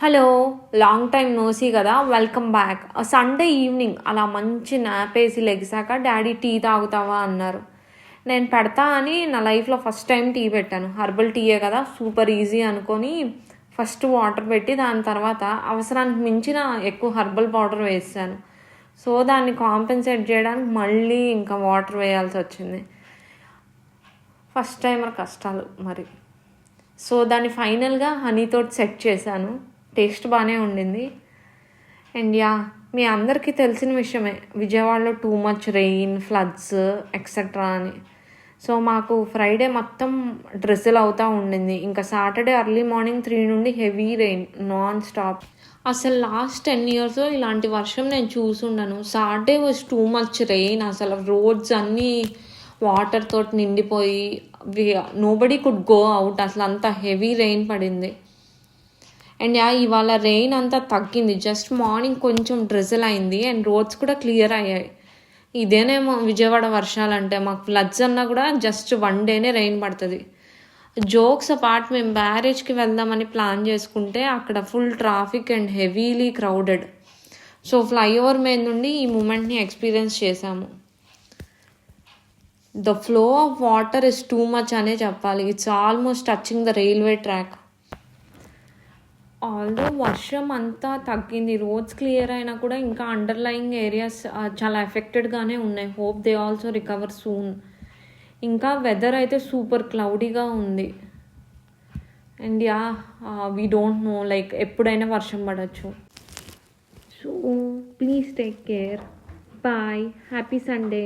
Hello! Long time no see కదా! Welcome back. Sunday evening అలా మంచి న్యాపేసి లెగిసాక డ్యాడీ టీ తాగుతావా అన్నారు. నేను పెడతా అని నా లైఫ్‌లో ఫస్ట్ టైం టీ పెట్టాను. హెర్బల్ టీయే కదా! సూపర్ ఈజీ అనుకోని ఫస్ట్ వాటర్ పెట్టి దాని తర్వాత అవసరానికి మించిన ఎక్కువ హెర్బల్ పౌడర్ వేసేసాను. సో, దాన్ని కాంపెన్సేట్ చేయడానికి మళ్ళీ ఇంకా వాటర్ వేయాల్సొచ్చింది. ఫస్ట్ టైమర్ కష్టాలు మరి. సో, దాన్ని ఫైనల్‌గా హనీతోటి సెట్ చేశాను. టేస్ట్ బాగానే ఉండింది. అండ్ మీ అందరికీ తెలిసిన విషయమే, విజయవాడలో two much rain, floods etcetera అని. సో మాకు ఫ్రైడే మొత్తం డ్రెస్సులు అవుతూ ఉండింది. ఇంకా సాటర్డే ఎర్లీ మార్నింగ్ 3 నుండి హెవీ రెయిన్ నాన్ స్టాప్. అసలు లాస్ట్ 10 ఇయర్స్ ఇలాంటి వర్షం నేను చూసుండను. Saturday was too much rain. అసలు రోడ్స్ అన్నీ వాటర్ తోటి నిండిపోయి నోబడీ కుడ్ గో అవుట్. అసలు అంత హెవీ రెయిన్ పడింది. అండ్ ఇవాళ రెయిన్ అంతా తగ్గింది. జస్ట్ మార్నింగ్ కొంచెం డ్రిజిల్ అయింది అండ్ రోడ్స్ కూడా క్లియర్ అయ్యాయి. ఇదేనేమో విజయవాడ వర్షాలంటే. మాకు ఫ్లడ్స్ అన్నా కూడా జస్ట్ 1 డేనే రెయిన్ పడుతుంది. జోక్స్ అపార్ట్, మేము బ్యారేజ్కి వెళ్దామని ప్లాన్ చేసుకుంటే అక్కడ full traffic and heavily crowded. So flyover మీద నుండి ఈ మూమెంట్ని ఎక్స్పీరియన్స్ చేశాము. The flow of water is too much అనే చెప్పాలి. It's almost touching the railway track. Although వర్షం అంతా తగ్గింది, రోడ్స్ క్లియర్ అయినా కూడా ఇంకా అండర్లయింగ్ ఏరియాస్ చాలా ఎఫెక్టెడ్గానే ఉన్నాయి. Hope they also recover soon. ఇంకా వెదర్ అయితే సూపర్ క్లౌడీగా ఉంది. And we don't know, like ఎప్పుడైనా వర్షం పడవచ్చు. So please take care. Bye. Happy Sunday.